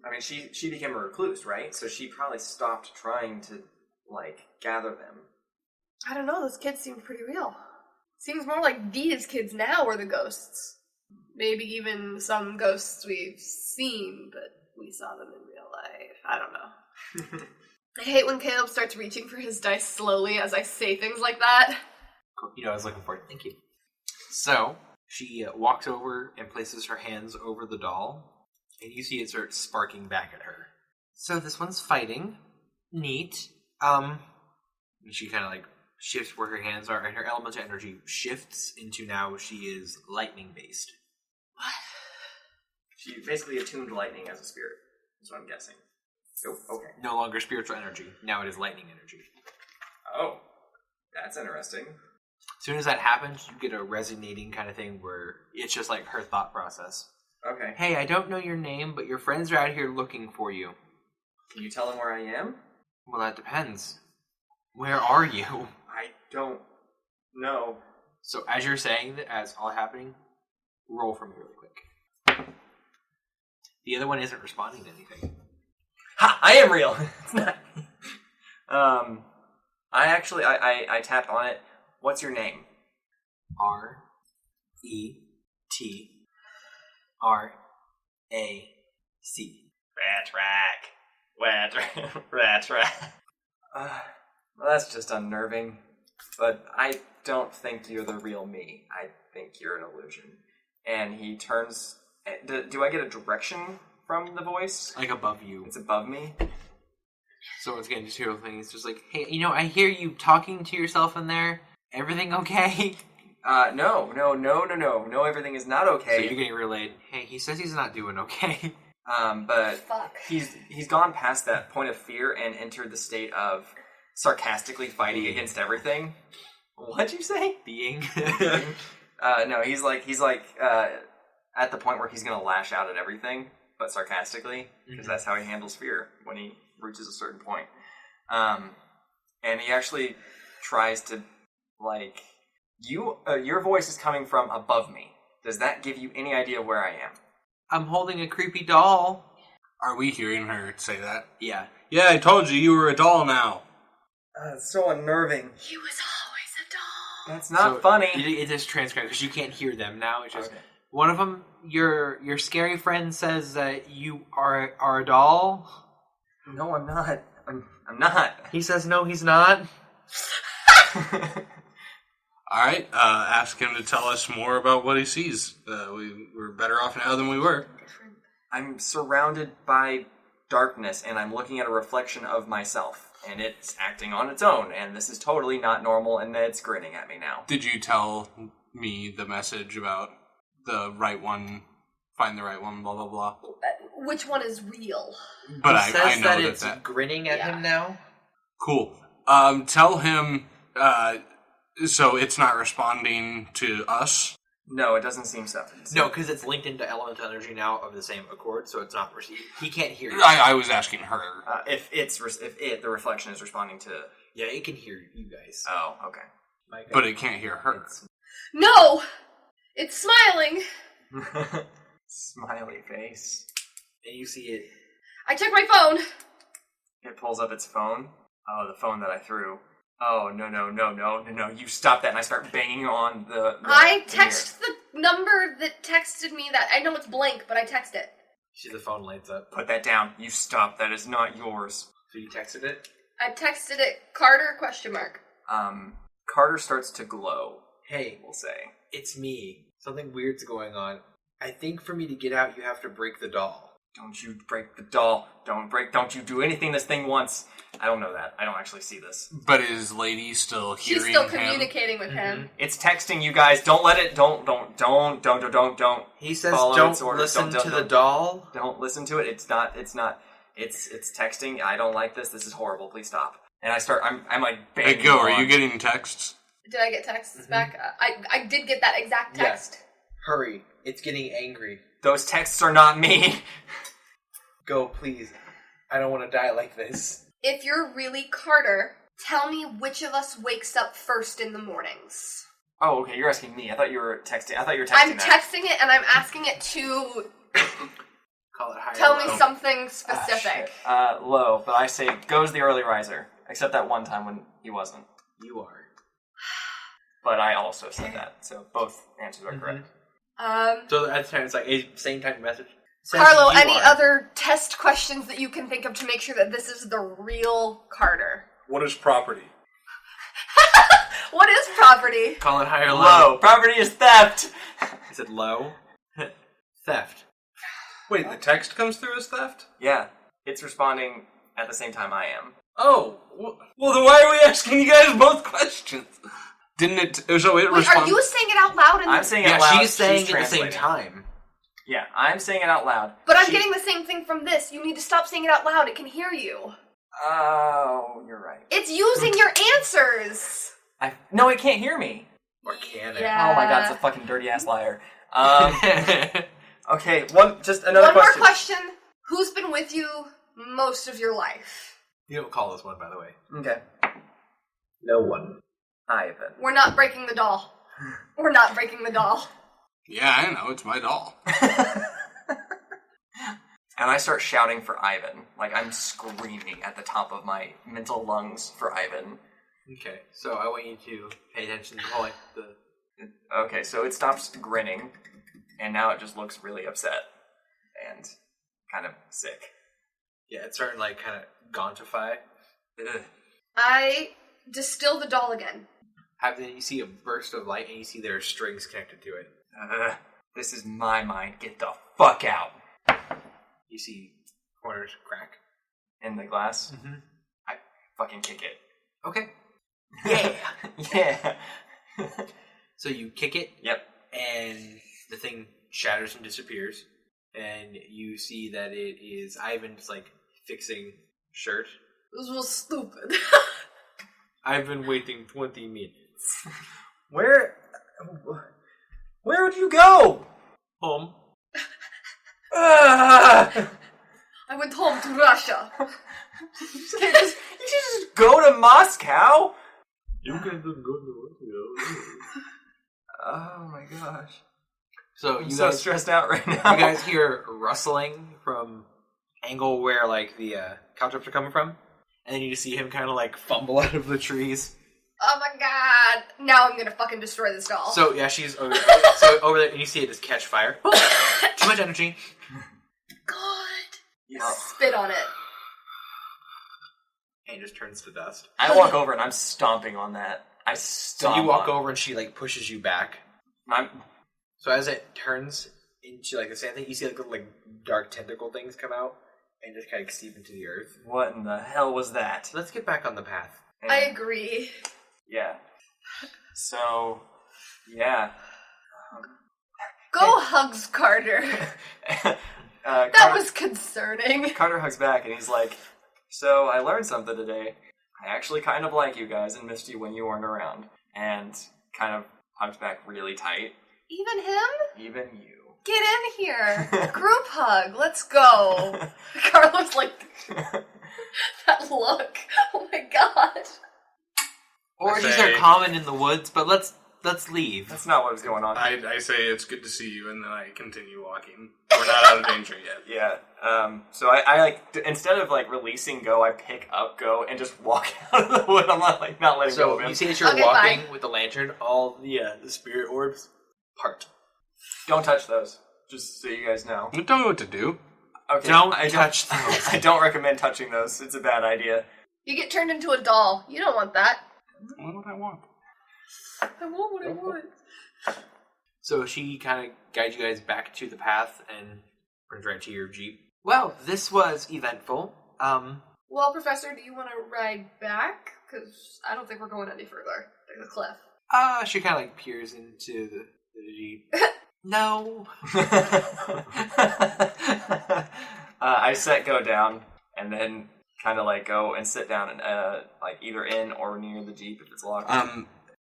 I mean, she became a recluse, right? So she probably stopped trying to, like, gather them. I don't know, those kids seem pretty real. Seems more like these kids now are the ghosts. Maybe even some ghosts we've seen, but we saw them in real life. I don't know. I hate when Caleb starts reaching for his dice slowly as I say things like that. You know, I was looking for it. Thank you. So, she walks over and places her hands over the doll, and you see it start sparking back at her. So this one's fighting. Neat. And she kind of like shifts where her hands are, and her elemental energy shifts into now she is lightning-based. What? She basically attuned lightning as a spirit, is what I'm guessing. Oh, okay. No longer spiritual energy. Now it is lightning energy. Oh, that's interesting. As soon as that happens, you get a resonating kind of thing where it's just like her thought process. Okay. Hey, I don't know your name, but your friends are out here looking for you. Can you tell them where I am? Well, that depends. Where are you? I don't know. So as you're saying that, as all happening, roll for me really quick. The other one isn't responding to anything. Ha! I am real! It's not... I tapped on it. What's your name? R-E-T-R-A-C. Rat. Well, that's just unnerving. But I don't think you're the real me. I think you're an illusion. And he turns... Do I get a direction from the voice? Like above you. It's above me? So it's getting just hear thing. It's just like, hey, you know, I hear you talking to yourself in there. Everything okay? No, everything is not okay. So you're getting relayed, hey, he says he's not doing okay. But Fuck. he's gone past that point of fear and entered the state of sarcastically fighting against everything. What'd you say? Being. No, he's like at the point where he's gonna lash out at everything, but sarcastically, because that's how he handles fear when he reaches a certain point. And he actually tries to, like, your voice is coming from above me. Does that give you any idea where I am? I'm holding a creepy doll. Are we hearing her say that? Yeah. Yeah, I told you were a doll now. It's so unnerving. He was always a doll. That's not funny. It is transcribed because you can't hear them now. It's just Okay. one of them. Your scary friend says that you are a doll. No, I'm not. I'm not. He says no, he's not. All right, ask him to tell us more about what he sees. We're better off now than we were. I'm surrounded by darkness, and I'm looking at a reflection of myself, and it's acting on its own, and this is totally not normal, and it's grinning at me now. Did you tell me the message about the right one, find the right one, blah, blah, blah? Which one is real? But He says I know that it's that. grinning at him now. Cool. Tell him, so it's not responding to us? No, it doesn't seem so. No, because it's linked into elemental energy now of the same accord, so it's not received. He can't hear you. I was asking her. If the reflection is responding to... Yeah, it can hear you guys. Oh, okay. But it can't hear her. No! It's smiling! Smiley face. And you see it. I check my phone. It pulls up its phone. Oh, the phone that I threw. Oh, no. You stop that, and I start banging on the I the text the number that texted me that. I know it's blank, but I text it. See the phone lights up. Put that down. You stop. That is not yours. So you texted it? I texted it Carter ? Carter starts to glow, Hey, we'll say. it's me. Something weird's going on. I think for me to get out, you have to break the doll. Don't you break the doll. Don't you do anything this thing wants. I don't know that. I don't actually see this. But is Lady still hearing She's still him? communicating with him. It's texting you guys. Don't let it. Don't. He says, Follow its don't orders. listen Don't- to don't- the doll. Don't listen to it. It's not. It's texting. I don't like this. This is horrible. Please stop. And I'm like Hey, banging Gil, are on. you getting texts? Did I get texts back? I did get that exact text. Hurry. It's getting angry. Those texts are not me. Go, please. I don't want to die like this. If you're really Carter, tell me which of us wakes up first in the mornings. Oh, okay, you're asking me. I thought you were texting. I'm texting it and I'm asking it to Call it higher. tell low. me something specific. Low, but I say goes the early riser. Except that one time when he wasn't. You are. But I also said that, so both answers are correct. So at the time, it's like a same type of message. Says Karlo, you any are. other test questions that you can think of to make sure that this is the real Carter? What is property? What is property? Call it higher, low. Low. Property is theft. I said low. Theft. Wait, the text comes through as theft? Yeah, it's responding at the same time I am. Oh, well then why are we asking you guys both questions? Didn't it? So it Wait, are you saying it out loud? I'm saying it Yeah, out loud. she's saying it at the same translating. time. Yeah, I'm saying it out loud. But I'm getting the same thing from this. You need to stop saying it out loud. It can hear you. Oh, you're right. It's using your answers. No, it can't hear me. Or can it? Yeah. Oh my god, it's a fucking dirty ass liar. Okay, just another One more question. question. Who's been with you most of your life? You don't call this one, by the way. Okay. No one. Ivan. We're not breaking the doll. We're not breaking the doll. Yeah, I know, it's my doll. And I start shouting for Ivan. Like, I'm screaming at the top of my mental lungs for Ivan. Okay, so I want you to pay attention to calling the... Okay, so it stops grinning, and now it just looks really upset. And kind of sick. Yeah, it's starting to, like, kind of gauntify. Ugh. I distill the doll again. Then you see a burst of light, and you see there are strings connected to it. This is my mind. Get the fuck out. You see corners crack. In the glass? Mm-hmm. I fucking kick it. Okay. Yeah. Yeah. So you kick it. Yep. And the thing shatters and disappears. And you see that it is Ivan's, like, fixing shirt. This was stupid. I've been waiting 20 minutes. Where would you go? Home. Ah! I went home to Russia. You should just go to Moscow. You can go to Oh my gosh. So I'm you so guys stressed out right now. You guys hear rustling from angle where, like, the cow-tops are coming from, and then you just see him kind of, like, fumble out of the trees. Oh my god. Now I'm gonna fucking destroy this doll. So, yeah, she's over, over there, and you see it just catch fire. Too much energy. God. Yeah. Spit on it. And it just turns to dust. I walk over and I'm stomping on that. I So stomp you walk on it. over, and she, like, pushes you back. So as it turns into, like, the same thing, you see, like, little, like, dark tentacle things come out and just kind of seep into the earth. What in the hell was that? So let's get back on the path. And- I agree. Yeah. So, yeah. Go hugs Carter. That was concerning. Carter hugs back and he's like, so I learned something today. I actually kind of like you guys and missed you when you weren't around. And kind of hugs back really tight. Even him? Even you. Get in here. Group hug. Let's go. Carlo's like, that look. Oh my god. Orgies are common in the woods, but let's leave. That's not what was going on. I say it's good to see you, and then I continue walking. We're not out of danger yet. Yeah. So I like, instead of like releasing Go, I pick up Go and just walk out of the wood. I'm not letting go So of him. you see as you're Okay, walking fine. with the lantern, all the spirit orbs part. Don't touch those. Just so you guys know. You don't know what to do. Okay. Don't I touch those. I don't recommend touching those. It's a bad idea. You get turned into a doll. You don't want that. What would I want? I want what I want. So she kind of guides you guys back to the path and brings right to your jeep. Well, this was eventful. Well, Professor, do you want to ride back? Because I don't think we're going any further. There's a cliff. She kind of like peers into the jeep. No. I set Go down and then kind of like go and sit down and like either in or near the Jeep if it's locked.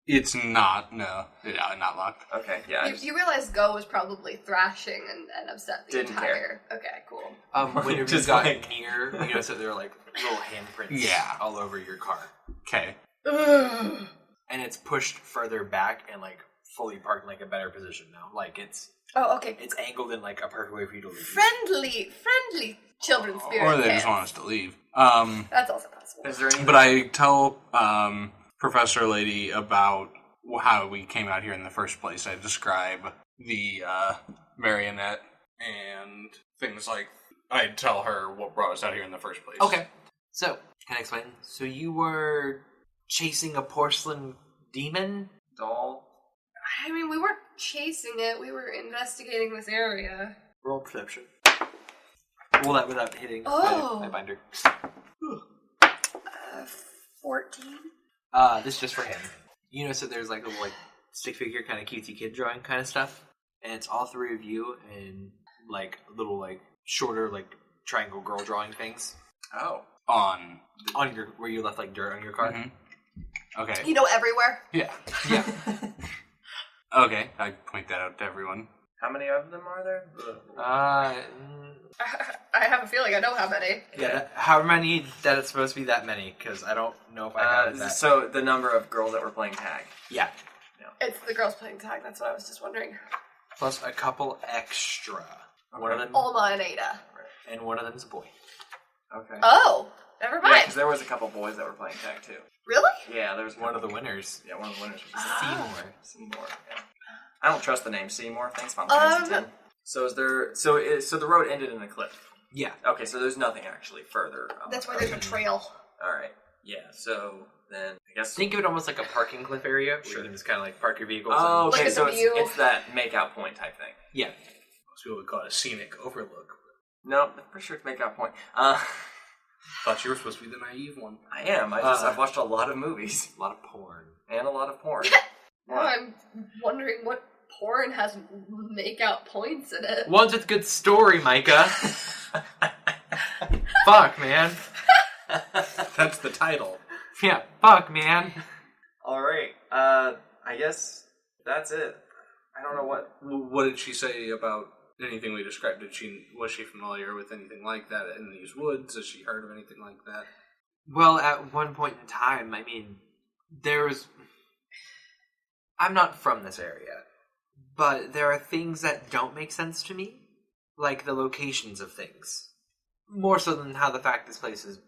It's not, no. Yeah, not locked. Okay, yeah. You realize Go was probably thrashing and upset the Didn't entire... Okay, cool. Whenever you Just got like- near, you notice that there are like little handprints Yeah. all over your car. Okay. Ugh. And it's pushed further back and like fully parked in like a better position now. Like it's Okay. angled in like a perfect way for you to leave. Friendly children's spirit. Or they just chaos. want us to leave. That's also possible. Is there any... But I tell Professor Lady about how we came out here in the first place. I describe the marionette and things like... I tell her what brought us out here in the first place. Okay. So, can I explain? So you were chasing a porcelain demon? doll? I mean, we weren't chasing it. We were investigating this area. Roll perception. Roll that without hitting my binder. 14? This is just for him. You notice that there's like a little like stick figure kind of cutesy kid drawing kind of stuff. And it's all three of you and like little like shorter like triangle girl drawing things. Oh. On your where you left like dirt on your car. Mm-hmm. Okay. You know, everywhere. Yeah. Yeah. Okay. I point that out to everyone. How many of them are there? I have a feeling I know how many. Yeah. However many that it's supposed to be that many because I don't know if I have that. So the number of girls that were playing tag. Yeah. It's the girls playing tag. That's what I was just wondering. Plus a couple extra. One of them Alma and Ada. and one of them's a boy. Okay. Oh, never Yeah, mind. because there was a couple boys that were playing tag too. Really? Yeah, there was One of the winners. Yeah, one of the winners was Seymour. Seymour. Yeah. I don't trust the name Seymour. Thanks, Final Fantasy X. So is there? So the road ended in a cliff. Yeah. Okay, so there's nothing actually further. That's why there's a trail. All right. Yeah. So then I guess. Think of it almost like a parking cliff area where you can just kind of like park your vehicles. Oh, and... okay. Look at So the view. it's that make-out point type thing. Yeah. Most people would call it a scenic overlook. No, I'm pretty sure it's make-out point. Thought you were supposed to be the naive one. I am. I've watched a lot of movies A lot of porn. and a lot of porn. Now I'm wondering what porn has make-out points in it. Ones with good story, Micah. Fuck, man. That's the title. Yeah, fuck, man. All right. I guess that's it. I don't know what. What did she say about anything we described? Was she familiar with anything like that in these woods? Has she heard of anything like that? Well, at one point in time, I mean, I'm not from this area, but there are things that don't make sense to me, like the locations of things. More so than how the fact this place is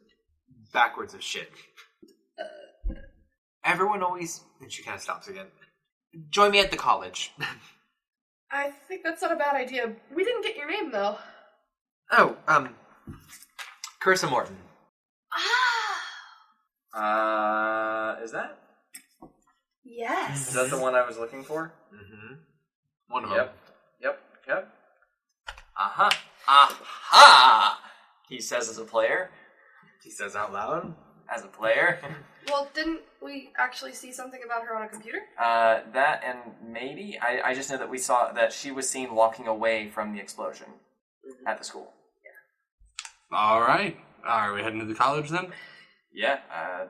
backwards of shit. Everyone always... And she kind of stops again. Join me at the college. I think that's not a bad idea. We didn't get your name, though. Oh, Carissa Morton. Is that? Yes. Is that the one I was looking for? Mm-hmm. One of them. Yep. Aha! He says as a player. He says out loud. As a player. Well, didn't we actually see something about her on a computer? That and maybe I just know that we saw that she was seen walking away from the explosion at the school. All right. Are we heading to the college then? Yeah.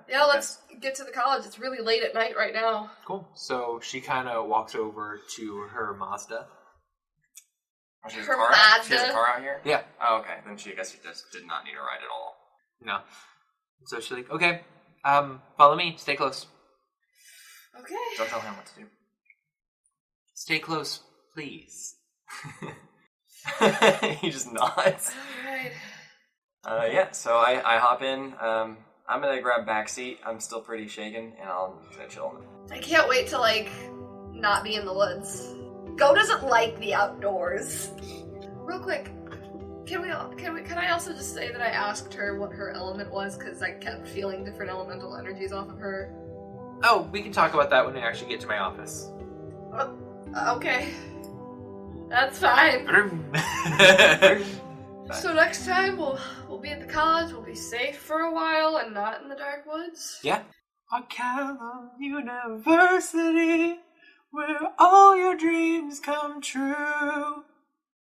Yeah, let's get to the college. It's really late at night right now. Cool. So she kind of walks over to her Mazda. Oh, she has Her a car. Mazda. She has a car out here. Yeah. Oh, okay. Then I guess she just did not need a ride at all. No. So she's like, okay, follow me. Stay close. Okay. Don't tell him what to do. Stay close, please. He just nods. Alright. Yeah, so I hop in. I'm gonna grab backseat. I'm still pretty shaken, and I'm gonna chill. I can't wait to, not be in the woods. Go doesn't like the outdoors. Real quick, can I also just say that I asked her what her element was, because I kept feeling different elemental energies off of her? Oh, we can talk about that when we actually get to my office. Okay. That's fine. So next time we'll be at the college, we'll be safe for a while and not in the dark woods. Yeah. Karlo University, where all your dreams come true.